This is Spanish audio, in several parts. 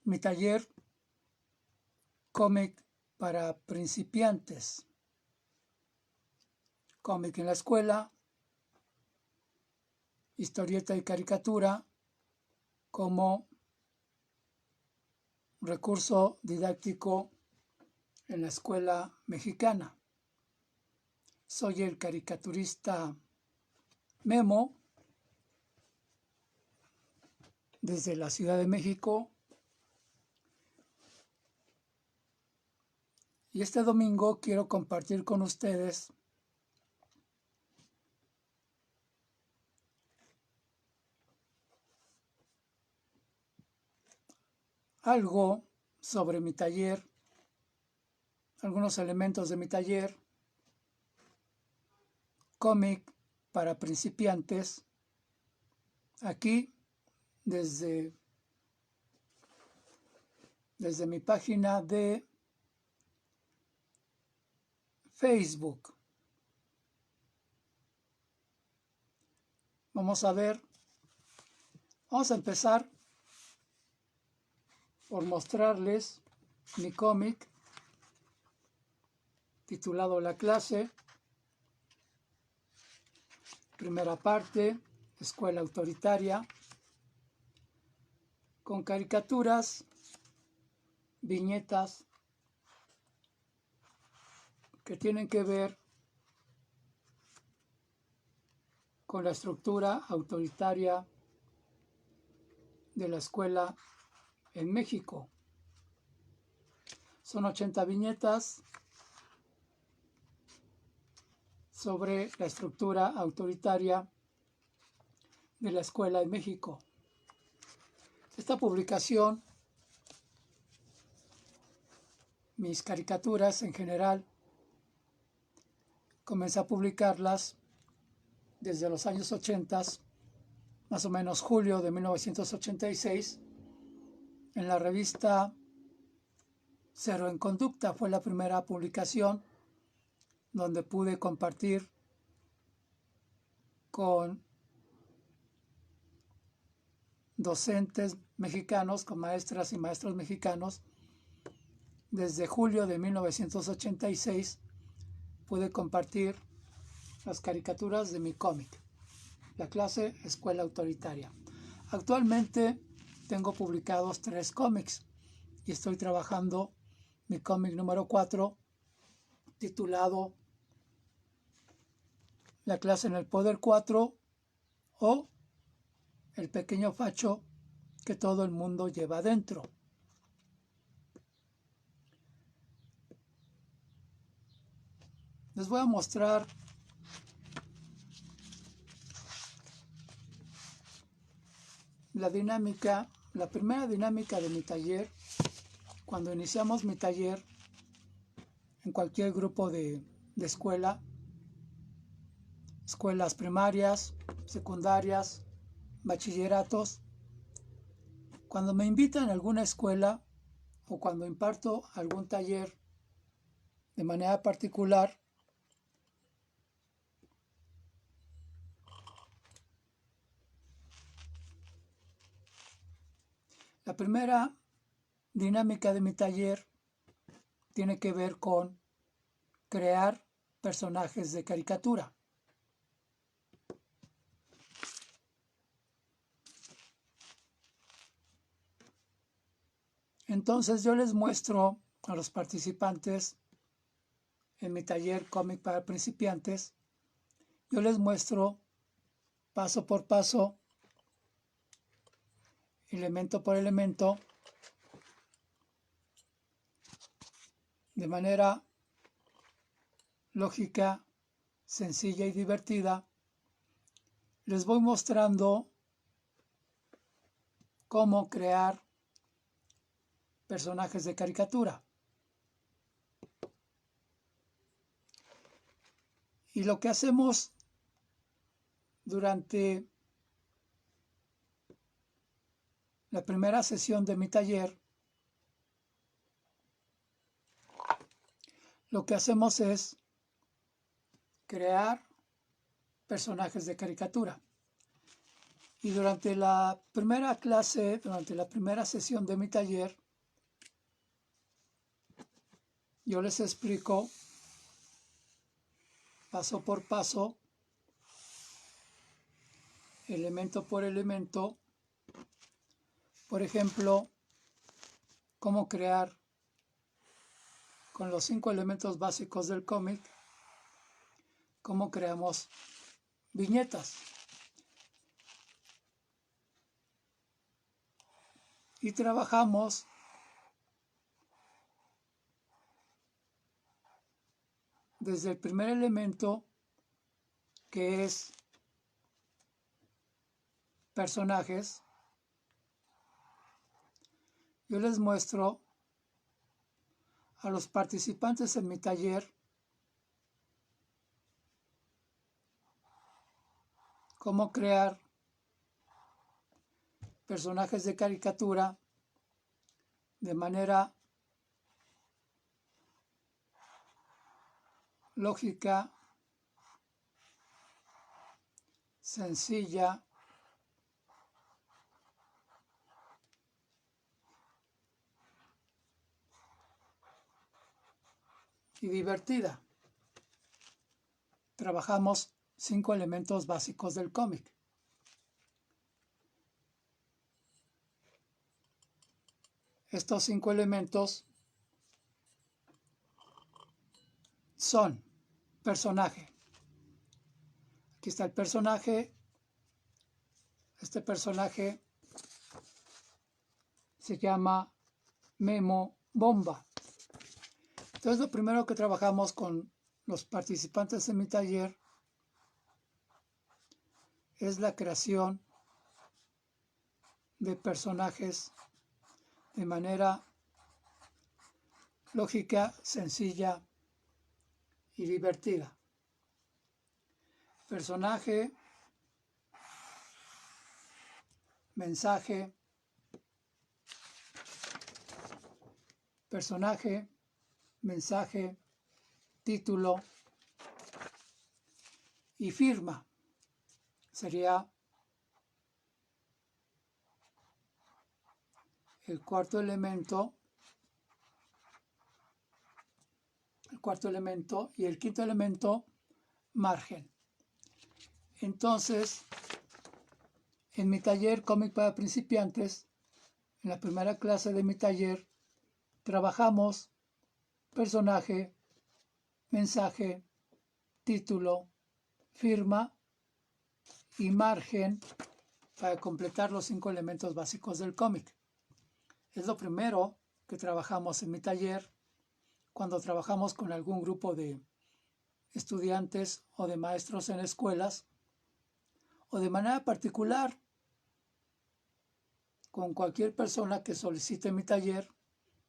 mi taller cómic para principiantes, cómic en la escuela, historieta y caricatura como recurso didáctico en la escuela mexicana. Soy el caricaturista Memo desde la Ciudad de México y este domingo quiero compartir con ustedes algo sobre mi taller, algunos elementos de mi taller, cómic para principiantes, aquí desde mi página de Facebook. Vamos a empezar por mostrarles mi cómic titulado La clase, primera parte, escuela autoritaria, con caricaturas, viñetas que tienen que ver con la estructura autoritaria de la escuela en México. Son 80 viñetas sobre la estructura autoritaria de la escuela en México. Esta publicación, mis caricaturas en general, comencé a publicarlas desde los años 80, más o menos julio de 1986, en la revista Cero en Conducta. Fue la primera publicación donde pude compartir con docentes mexicanos, con maestras y maestros mexicanos. Desde julio de 1986 pude compartir las caricaturas de mi cómic, La clase, escuela autoritaria. Actualmente tengo publicados 3 cómics y estoy trabajando mi cómic número 4 titulado La clase en el poder 4 o El pequeño facho que todo el mundo lleva dentro. Les voy a mostrar la dinámica, la primera dinámica de mi taller. Cuando iniciamos mi taller en cualquier grupo de escuelas primarias, secundarias, bachilleratos, cuando me invitan a alguna escuela o cuando imparto algún taller de manera particular, la primera dinámica de mi taller tiene que ver con crear personajes de caricatura. Entonces yo les muestro a los participantes en mi taller cómic para principiantes, yo les muestro paso por paso, elemento por elemento, de manera lógica, sencilla y divertida. Les voy mostrando cómo crear personajes de caricatura. Y lo que hacemos durante la primera sesión de mi taller, lo que hacemos es crear personajes de caricatura. Y durante la primera clase, durante la primera sesión de mi taller, yo les explico paso por paso, elemento por elemento, por ejemplo, cómo crear con los 5 elementos básicos del cómic, cómo creamos viñetas. Y trabajamos desde el primer elemento, que es personajes. Yo les muestro a los participantes en mi taller cómo crear personajes de caricatura de manera lógica, sencilla y divertida. Trabajamos 5 elementos básicos del cómic. Estos 5 elementos son personaje. Aquí está el personaje. Este personaje se llama Memo Bomba. Entonces, lo primero que trabajamos con los participantes en mi taller es la creación de personajes de manera lógica, sencilla y divertida. Personaje, mensaje, personaje, mensaje, título y firma. Sería el cuarto elemento. Y el quinto elemento, margen. Entonces, en mi taller Cómic para Principiantes, en la primera clase de mi taller, trabajamos personaje, mensaje, título, firma y margen para completar los 5 elementos básicos del cómic. Es lo primero que trabajamos en mi taller cuando trabajamos con algún grupo de estudiantes o de maestros en escuelas, o de manera particular con cualquier persona que solicite mi taller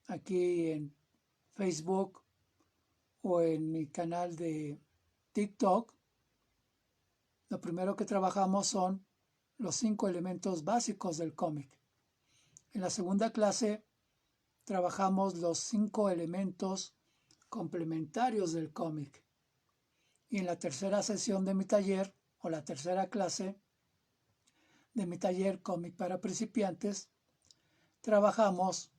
aquí en Facebook o en mi canal de TikTok. Lo primero que trabajamos son los 5 elementos básicos del cómic. En la segunda clase trabajamos los 5 elementos complementarios del cómic. Y en la tercera sesión de mi taller, o la tercera clase de mi taller Cómic para Principiantes, trabajamos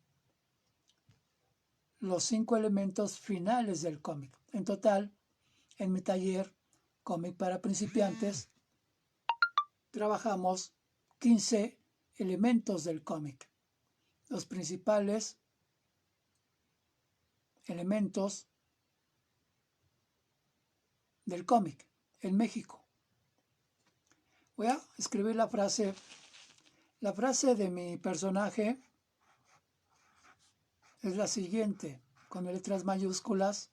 los 5 elementos finales del cómic. En total, en mi taller Cómic para Principiantes, trabajamos 15 elementos del cómic. Los principales elementos del cómic en México. Voy a escribir la frase. La frase de mi personaje es la siguiente, con letras mayúsculas.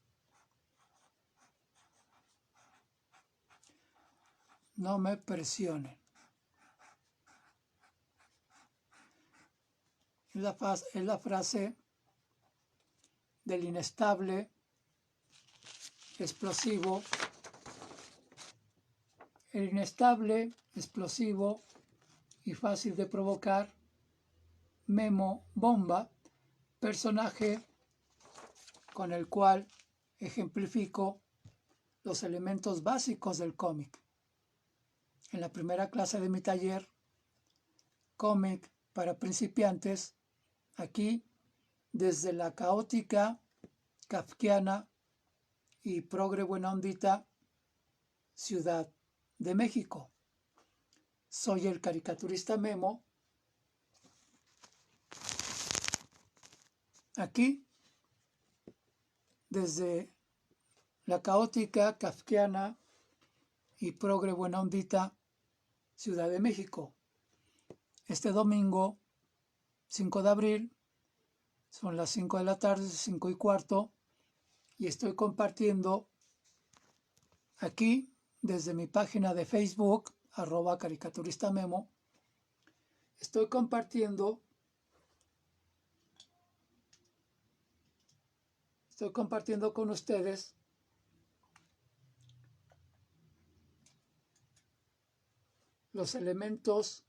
No me presionen. Es la frase del inestable, explosivo. El inestable, explosivo y fácil de provocar, Memo Bomba, personaje con el cual ejemplifico los elementos básicos del cómic. En la primera clase de mi taller cómic para principiantes, aquí desde la caótica, kafkiana y progre buena ondita Ciudad de México. Soy el caricaturista Memo. Aquí, desde la caótica, kafkiana y progre buena ondita Ciudad de México. Este domingo, 5 de abril, son las 5 de la tarde, 5:15, y estoy compartiendo aquí, desde mi página de Facebook, @caricaturistamemo, estoy compartiendo con ustedes los elementos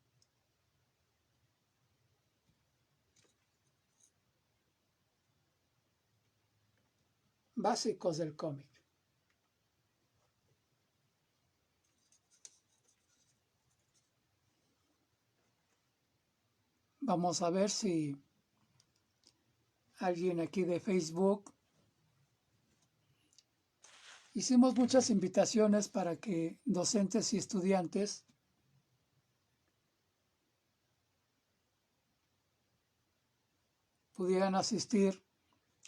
básicos del cómic. Vamos a ver si alguien aquí de Facebook. Hicimos muchas invitaciones para que docentes y estudiantes pudieran asistir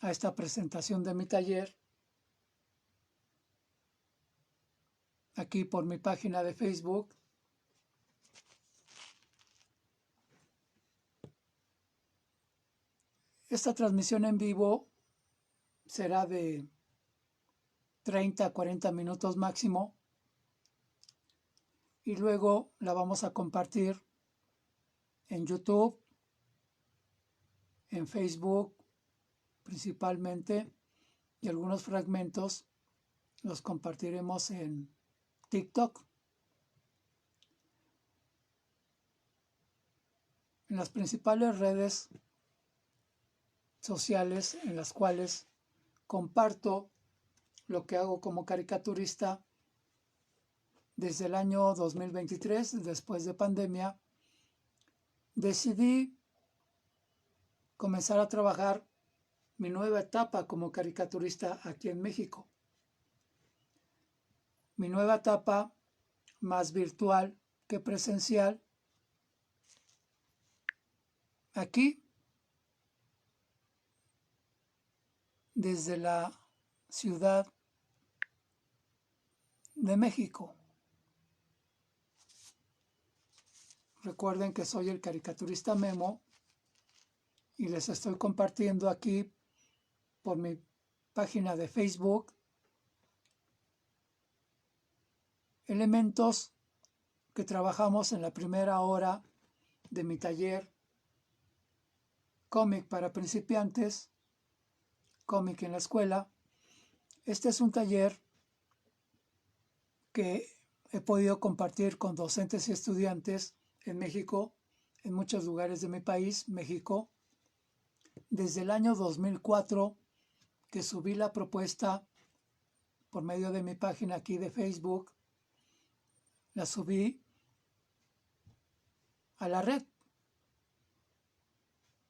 a esta presentación de mi taller aquí por mi página de Facebook. Esta transmisión en vivo será de 30 a 40 minutos máximo, y luego la vamos a compartir en YouTube, en Facebook principalmente, y algunos fragmentos los compartiremos en TikTok. En las principales redes sociales en las cuales comparto lo que hago como caricaturista desde el año 2023, después de pandemia, decidí comenzar a trabajar mi nueva etapa como caricaturista aquí en México. Mi nueva etapa, más virtual que presencial, aquí, desde la Ciudad de México. Recuerden que soy el caricaturista Memo y les estoy compartiendo aquí por mi página de Facebook elementos que trabajamos en la primera hora de mi taller cómic para principiantes, cómic en la escuela. Este es un taller que he podido compartir con docentes y estudiantes en México, en muchos lugares de mi país, México, desde el año 2004, que subí la propuesta por medio de mi página aquí de Facebook. La subí a la red,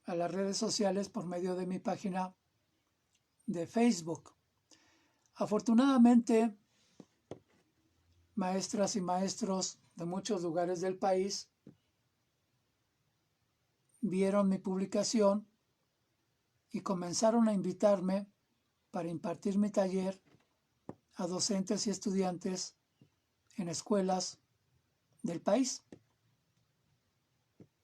a las redes sociales por medio de mi página de Facebook. Afortunadamente, maestras y maestros de muchos lugares del país vieron mi publicación y comenzaron a invitarme para impartir mi taller a docentes y estudiantes en escuelas del país,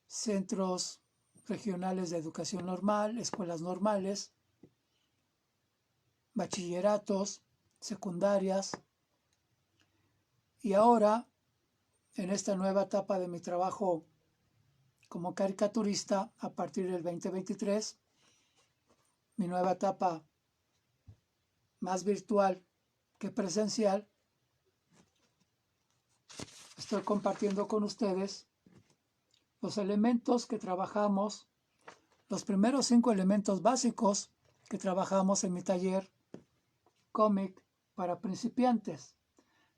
centros regionales de educación normal, escuelas normales, bachilleratos, secundarias. Y ahora, en esta nueva etapa de mi trabajo como caricaturista, a partir del 2023, mi nueva etapa más virtual que presencial, estoy compartiendo con ustedes los elementos que trabajamos, los primeros 5 elementos básicos que trabajamos en mi taller cómic para principiantes: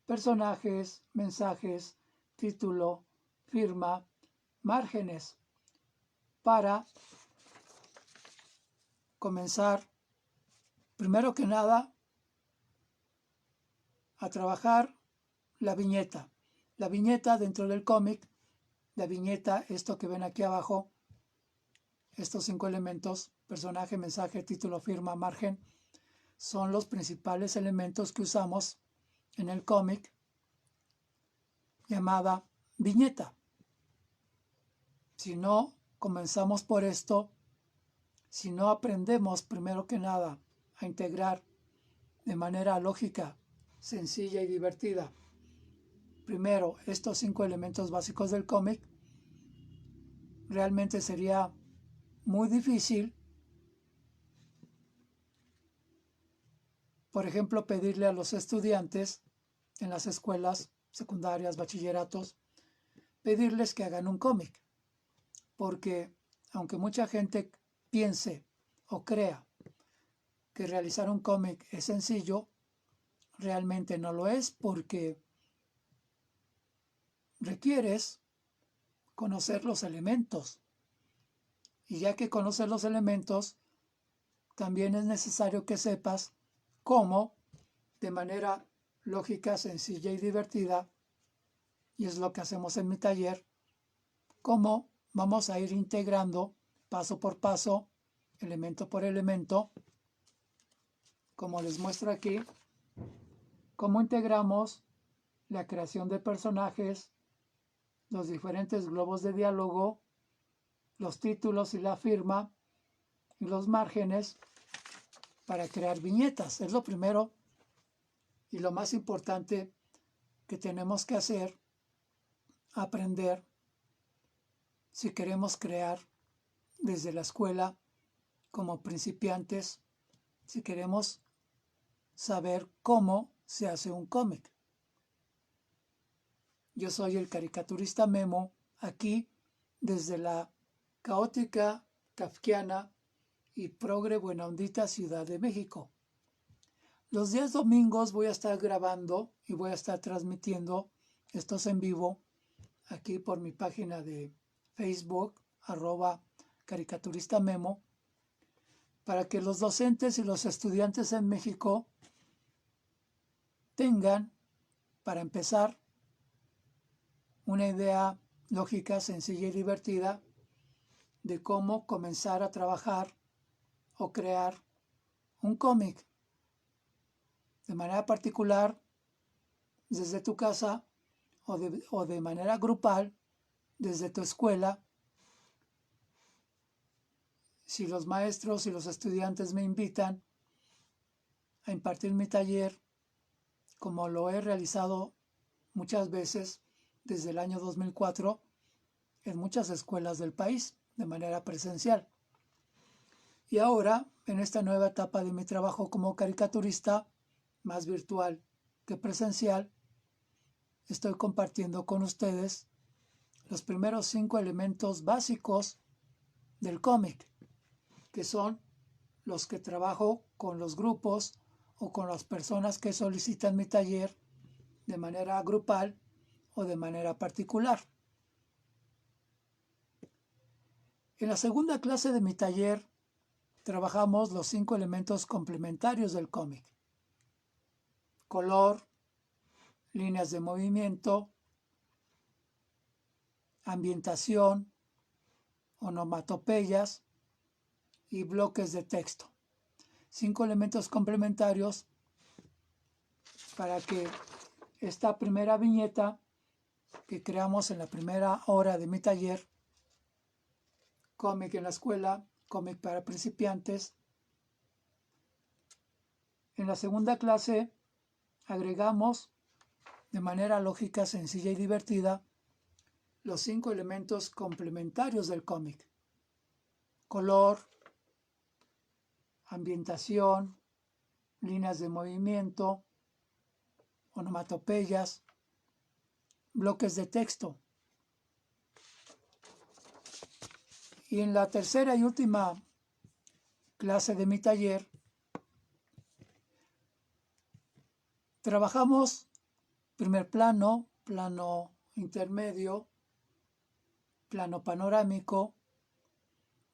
personajes, mensajes, título, firma, márgenes, para comenzar, primero que nada, a trabajar la viñeta. La viñeta dentro del cómic, la viñeta, esto que ven aquí abajo, estos 5 elementos, personaje, mensaje, título, firma, margen, son los principales elementos que usamos en el cómic llamada viñeta. Si no comenzamos por esto, si no aprendemos primero que nada a integrar de manera lógica, sencilla y divertida, primero estos 5 elementos básicos del cómic, realmente sería muy difícil, por ejemplo, pedirle a los estudiantes en las escuelas secundarias, bachilleratos, pedirles que hagan un cómic, porque aunque mucha gente piense o crea que realizar un cómic es sencillo, realmente no lo es, porque requieres conocer los elementos, y ya que conoces los elementos, también es necesario que sepas cómo, de manera lógica, sencilla y divertida, y es lo que hacemos en mi taller, cómo vamos a ir integrando paso por paso, elemento por elemento, como les muestro aquí, cómo integramos la creación de personajes, los diferentes globos de diálogo, los títulos y la firma, y los márgenes para crear viñetas. Es lo primero y lo más importante que tenemos que hacer, aprender, si queremos crear desde la escuela como principiantes, si queremos saber cómo se hace un cómic. Yo soy el caricaturista Memo, aquí desde la caótica, kafkiana y progre buena ondita Ciudad de México. Los días domingos voy a estar grabando y voy a estar transmitiendo estos en vivo aquí por mi página de Facebook, @caricaturista Memo, para que los docentes y los estudiantes en México tengan, para empezar, una idea lógica, sencilla y divertida de cómo comenzar a trabajar o crear un cómic de manera particular desde tu casa o de manera grupal desde tu escuela. Si los maestros y los estudiantes me invitan a impartir mi taller, como lo he realizado muchas veces desde el año 2004 en muchas escuelas del país de manera presencial. Y ahora, en esta nueva etapa de mi trabajo como caricaturista, más virtual que presencial, estoy compartiendo con ustedes los primeros 5 elementos básicos del cómic, que son los que trabajo con los grupos o con las personas que solicitan mi taller de manera grupal o de manera particular. En la segunda clase de mi taller trabajamos los 5 elementos complementarios del cómic: color, líneas de movimiento, ambientación, onomatopeyas y bloques de texto. 5 elementos complementarios para que esta primera viñeta que creamos en la primera hora de mi taller, cómic en la escuela, cómic para principiantes, en la segunda clase agregamos de manera lógica, sencilla y divertida los 5 elementos complementarios del cómic: color, ambientación, líneas de movimiento, onomatopeyas, bloques de texto. Y en la tercera y última clase de mi taller trabajamos primer plano, plano intermedio, plano panorámico,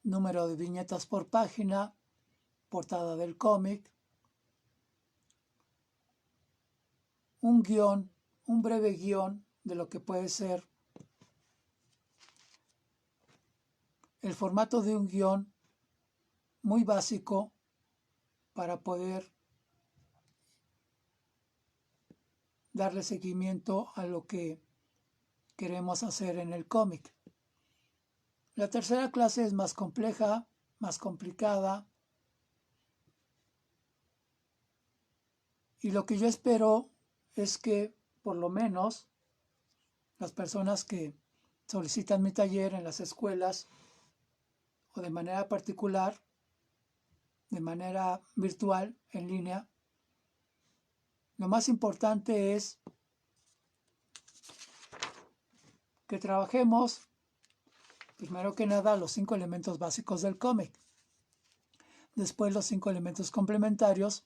número de viñetas por página, portada del cómic, un guión, un breve guión de lo que puede ser el formato de un guión muy básico para poder darle seguimiento a lo que queremos hacer en el cómic. La tercera clase es más compleja, más complicada, y lo que yo espero es que por lo menos las personas que solicitan mi taller en las escuelas o de manera particular, de manera virtual, en línea, lo más importante es que trabajemos, primero que nada, los 5 elementos básicos del cómic, después los 5 elementos complementarios,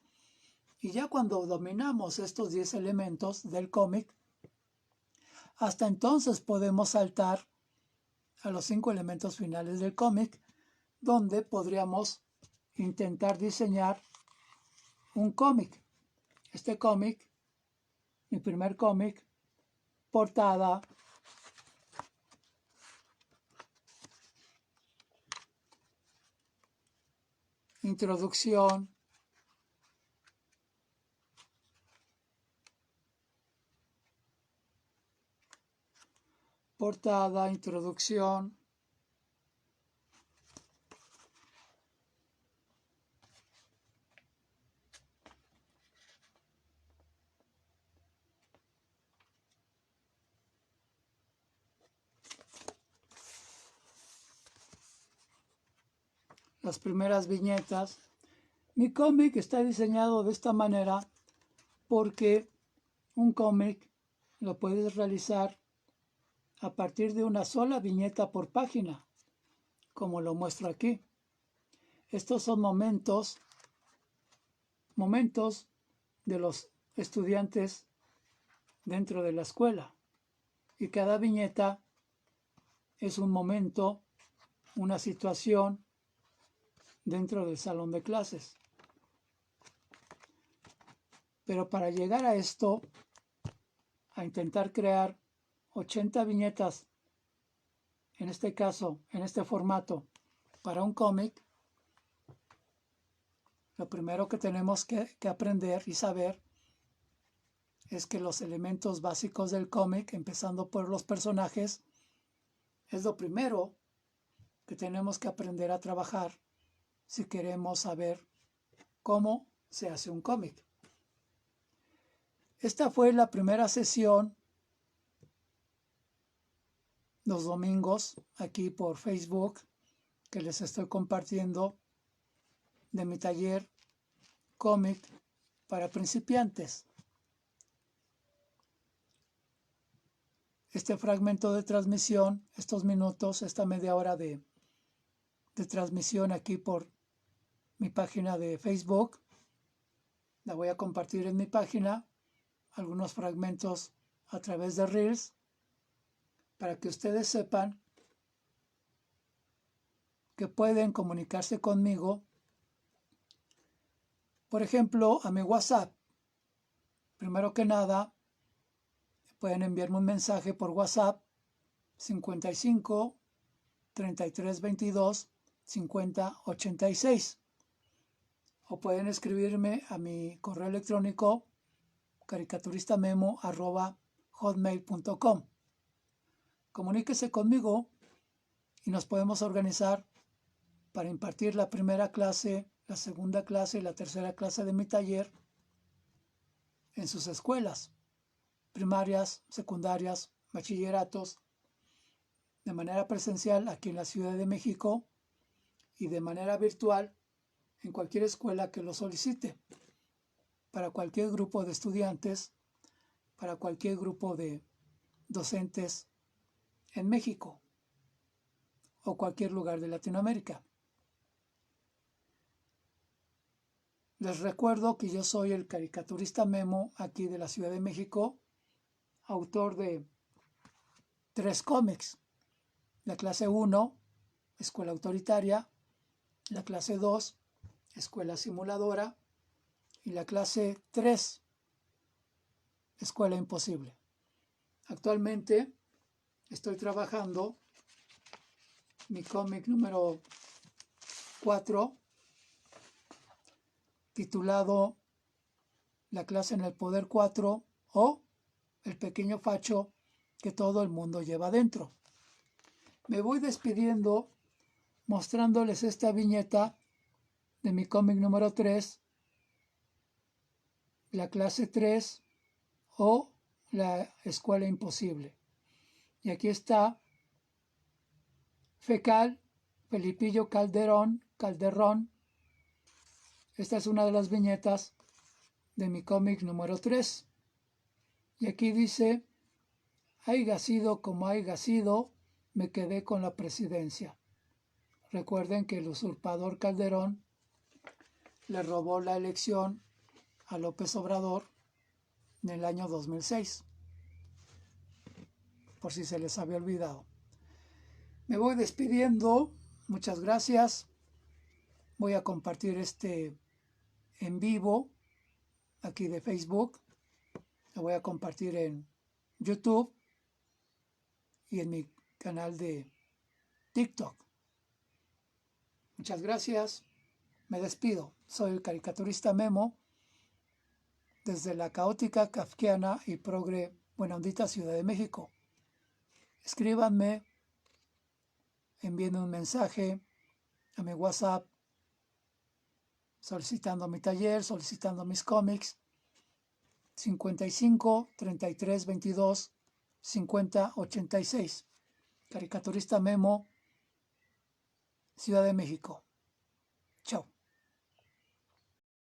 y ya cuando dominamos estos 10 elementos del cómic, hasta entonces podemos saltar a los 5 elementos finales del cómic, donde podríamos intentar diseñar un cómic. Este cómic, mi primer cómic, portada, introducción, portada, introducción, las primeras viñetas. Mi cómic está diseñado de esta manera porque un cómic lo puedes realizar a partir de una sola viñeta por página, como lo muestro aquí. Estos son momentos de los estudiantes dentro de la escuela, y cada viñeta es un momento, una situación dentro del salón de clases. Pero para llegar a esto, a intentar crear 80 viñetas, en este caso, en este formato, para un cómic, lo primero que tenemos que aprender y saber es que los elementos básicos del cómic, empezando por los personajes, es lo primero que tenemos que aprender a trabajar si queremos saber cómo se hace un cómic. Esta fue la primera sesión los domingos aquí por Facebook que les estoy compartiendo de mi taller cómic para principiantes. Este fragmento de transmisión, estos minutos, esta media hora de transmisión aquí por mi página de Facebook, la voy a compartir en mi página, algunos fragmentos a través de Reels, para que ustedes sepan que pueden comunicarse conmigo, por ejemplo, a mi WhatsApp. Primero que nada, pueden enviarme un mensaje por WhatsApp 55 33 22 50 86, o pueden escribirme a mi correo electrónico caricaturistamemo@hotmail.com. Comuníquese conmigo y nos podemos organizar para impartir la primera clase, la segunda clase y la tercera clase de mi taller en sus escuelas, primarias, secundarias, bachilleratos, de manera presencial aquí en la Ciudad de México y de manera virtual en cualquier escuela que lo solicite, para cualquier grupo de estudiantes, para cualquier grupo de docentes en México o cualquier lugar de Latinoamérica. Les recuerdo que yo soy el caricaturista Memo aquí de la Ciudad de México, autor de 3 cómics. La clase 1 escuela autoritaria, la clase 2, escuela simuladora, y la clase 3, escuela imposible. Actualmente estoy trabajando mi cómic número 4, titulado La clase en el poder 4 o El pequeño facho que todo el mundo lleva dentro. Me voy despidiendo mostrándoles esta viñeta de mi cómic número 3, la clase 3 o la escuela imposible. Y aquí está Fecal, Felipillo Calderón. Esta es una de las viñetas de mi cómic número 3. Y aquí dice: haiga sido como haiga sido, me quedé con la presidencia. Recuerden que el usurpador Calderón le robó la elección a López Obrador en el año 2006, por si se les había olvidado. Me voy despidiendo, muchas gracias. Voy a compartir este en vivo aquí de Facebook, lo voy a compartir en YouTube y en mi canal de TikTok. Muchas gracias, me despido. Soy el caricaturista Memo, desde la caótica, kafkiana y progre buena ondita Ciudad de México. Escríbanme, envíenme un mensaje a mi WhatsApp solicitando mi taller, solicitando mis cómics, 55 33 22 50 86. Caricaturista Memo, Ciudad de México. Chao.